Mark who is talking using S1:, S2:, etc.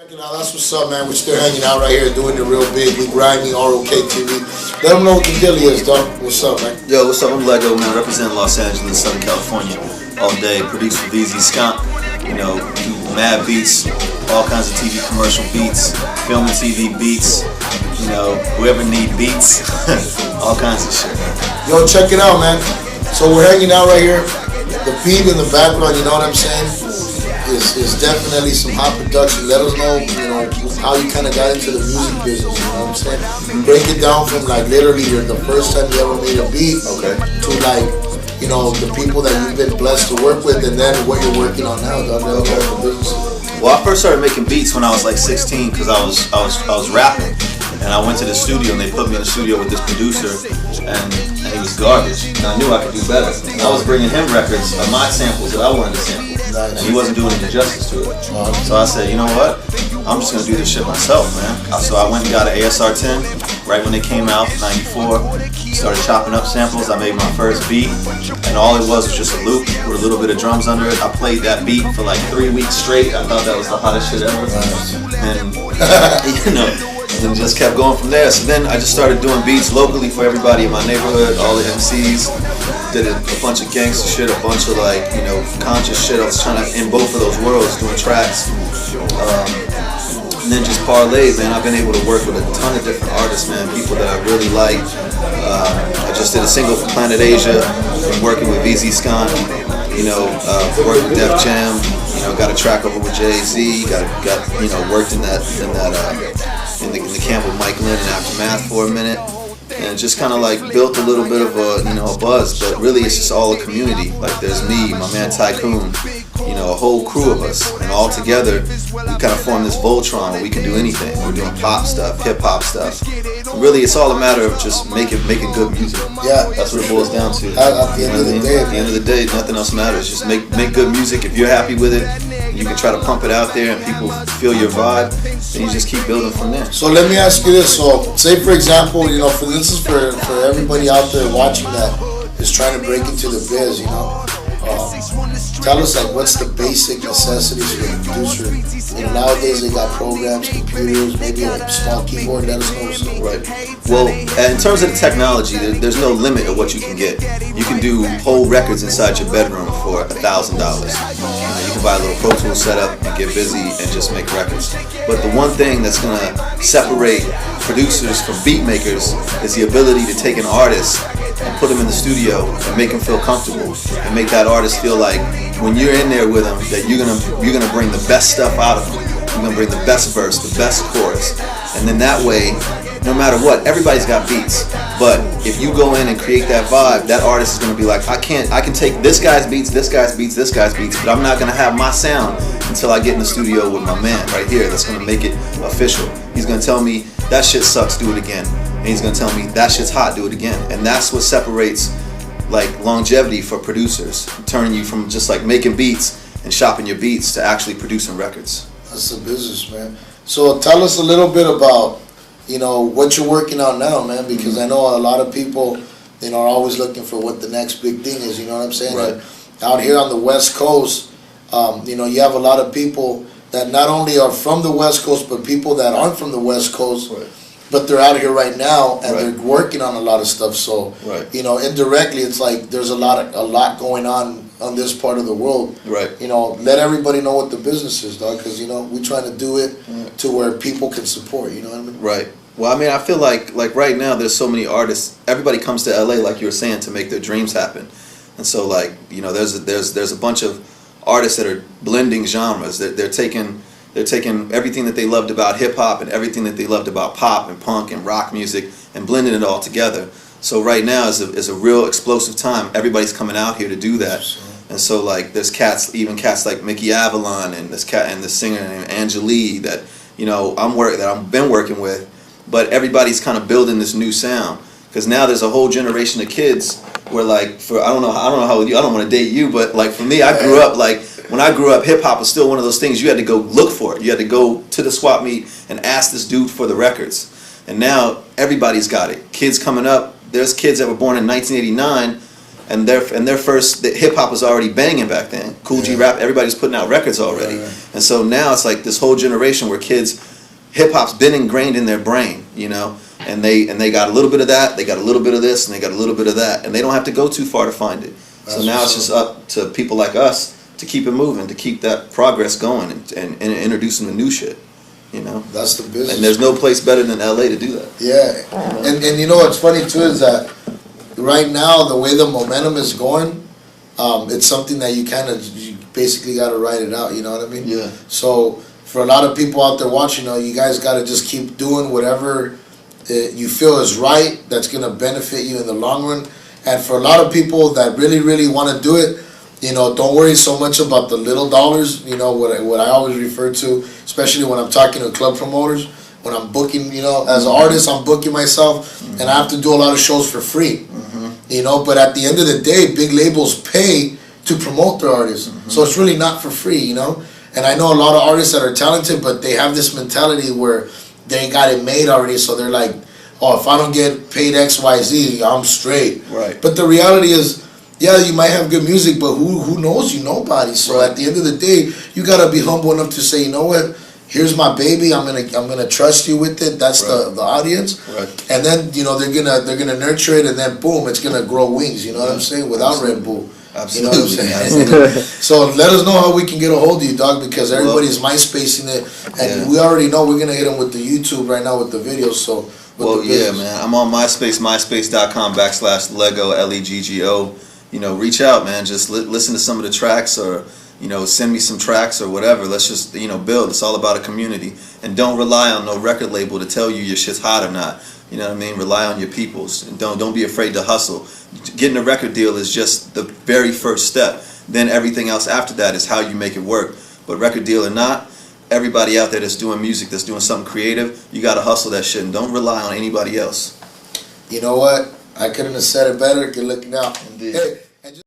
S1: That's what's up, man. We're still hanging out right here doing the real big. We grimy ROKTV. Let them know what the deal is, dog. What's up, man?
S2: Yo, what's up? I'm Leggo, man. Representing Los Angeles, Southern California all day. Produced with VZ Skunk. You know, do mad beats, all kinds of TV commercial beats, film and TV beats. You know, whoever need beats, all kinds of shit.
S1: Yo, check it out, man. So we're hanging out right here. The beat in the background, you know what I'm saying, is definitely some hot production. Let us know, you know, how you kind of got into the music business, you know what I'm saying? Break it down from like literally the first time you ever made a beat to like, you know, the people that you've been blessed to work with, and then what you're working on now, dog.
S2: Well, I first started making beats when I was like 16 because I was rapping. And I went to the studio and they put me in the studio with this producer and he was garbage. And I knew I could do better. And I was bringing him records of my samples that I wanted to sample. And he wasn't doing any justice to it. So I said, you know what? I'm just going to do this shit myself, man. So I went and got an ASR 10 right when they came out, 94. Started chopping up samples. I made my first beat. And all it was just a loop with a little bit of drums under it. I played that beat for like 3 weeks straight. I thought that was the hottest shit ever. And, you know, and just kept going from there. So then I just started doing beats locally for everybody in my neighborhood, all the MCs. Did a bunch of gangster shit, a bunch of like, you know, conscious shit. I was trying to, in both of those worlds, doing tracks. And then just parlayed, man. I've been able to work with a ton of different artists, man. People that I really like. I just did a single for Planet Asia. Been working with VZ Skunk. You know, worked with Def Jam. You know, got a track over with Jay-Z. Got you know, worked in the camp with Mike Lynn and Aftermath for a minute, and just kind of like built a little bit of a buzz. But really, it's just all a community. Like there's me, my man Tycoon, you know, a whole crew of us, and all together we kind of form this Voltron where we can do anything. We're doing pop stuff, hip hop stuff. Really, it's all a matter of just making good music.
S1: Yeah,
S2: that's what it boils down to.
S1: At the end of the day,
S2: at the end of the day, nothing else matters. Just make good music. If you're happy with it, you can try to pump it out there, and people feel your vibe, and you just keep building from there.
S1: So let me ask you this. So say for example, you know, this is for everybody out there watching that is trying to break into the biz, you know. Tell us like what's the basic necessities for a producer. You know, nowadays they got programs, computers, maybe a small keyboard. Let us know. So.
S2: Right. Well, in terms of the technology, there's no limit of what you can get. You can do whole records inside your bedroom for $1,000. You can buy a little Pro Tools setup and get busy and just make records. But the one thing that's gonna separate producers from beat makers is the ability to take an artist and put them in the studio and make them feel comfortable and make that artist feel like when you're in there with them that you're gonna bring the best stuff out of them. You're gonna bring the best verse, the best chorus, and then that way, no matter what, everybody's got beats. But if you go in and create that vibe, that artist is gonna be like, I can take this guy's beats, this guy's beats, this guy's beats, but I'm not gonna have my sound until I get in the studio with my man right here. That's gonna make it official. He's gonna tell me that shit sucks, do it again. And he's gonna tell me that shit's hot, do it again. And that's what separates like longevity for producers, turning you from just like making beats and shopping your beats to actually producing records.
S1: That's the business, man. So tell us a little bit about, you know, what you're working on now, man, because I know a lot of people, you know, are always looking for what the next big thing is, you know what I'm saying?
S2: Right.
S1: And out here on the West Coast, you know, you have a lot of people that not only are from the West Coast, but people that aren't from the West Coast,
S2: right,
S1: but they're out here right now and
S2: right,
S1: they're working on a lot of stuff. So,
S2: right,
S1: you know, indirectly, it's like there's a lot going on this part of the world.
S2: Right.
S1: You know, let everybody know what the business is, dog, because, you know, we're trying to do it to where people can support, you know what I mean?
S2: Right. Well, I mean, I feel like right now there's so many artists. Everybody comes to LA, like you were saying, to make their dreams happen. And so, like, you know, there's a bunch of artists that are blending genres. They're taking everything that they loved about hip hop and everything that they loved about pop and punk and rock music and blending it all together. So right now is a real explosive time. Everybody's coming out here to do that. And so like there's even cats like Mickey Avalon and this singer named Angelique that, you know, I've been working with, but everybody's kind of building this new sound. Because now there's a whole generation of kids where like I don't know how I don't want to date you, but like for me, I grew up like when I grew up, hip hop was still one of those things you had to go look for it. You had to go to the swap meet and ask this dude for the records. And now everybody's got it. Kids coming up, there's kids that were born in 1989 and their first hip hop was already banging back then. Cool G Rap, everybody's putting out records already, and so now it's like this whole generation where kids, hip hop's been ingrained in their brain, you know, and they got a little bit of that, they got a little bit of this, and they got a little bit of that, and they don't have to go too far to find it. So now it's just up to people like us to keep it moving, to keep that progress going, and introducing the new shit. You know,
S1: that's the business.
S2: And there's no place better than LA to do that.
S1: Yeah, and you know what's funny too is that right now the way the momentum is going, it's something that you basically got to ride it out. You know what I mean?
S2: Yeah.
S1: So for a lot of people out there watching, you guys got to just keep doing whatever you feel is right. That's gonna benefit you in the long run. And for a lot of people that really want to do it, don't worry so much about the little dollars. What I always refer to, especially when I'm talking to club promoters, when I'm booking, as an artist, I'm booking myself, and I have to do a lot of shows for free. But at the end of the day, big labels pay to promote their artists, so it's really not for free. And I know a lot of artists that are talented, but they have this mentality where they got it made already, so they're like, oh, if I don't get paid XYZ, I'm straight.
S2: Right.
S1: But the reality is, yeah, you might have good music, but who knows you? Nobody. So at the end of the day, you gotta be humble enough to say, you know what? Here's my baby. I'm gonna trust you with it. That's the audience.
S2: Right.
S1: And then they're gonna nurture it, and then boom, it's gonna grow wings. You know what I'm saying? Without Red Bull.
S2: Absolutely.
S1: You know what I'm saying? So let us know how we can get a hold of you, dog, because everybody's MySpacing it, and we already know we're gonna hit them with the YouTube right now with the videos. So.
S2: Well, yeah, man. I'm on MySpace, myspace.com/Leggo, Leggo. Reach out, man. Just listen to some of the tracks, or send me some tracks or whatever. Let's just build. It's all about a community, and don't rely on no record label to tell you your shit's hot or not. You know what I mean? Rely on your peoples, and don't be afraid to hustle. Getting a record deal is just the very first step. Then everything else after that is how you make it work. But record deal or not, everybody out there that's doing music, that's doing something creative, you gotta hustle that shit and don't rely on anybody else.
S1: You know what? I couldn't have said it better. Good looking out.
S2: Indeed.
S1: Hey.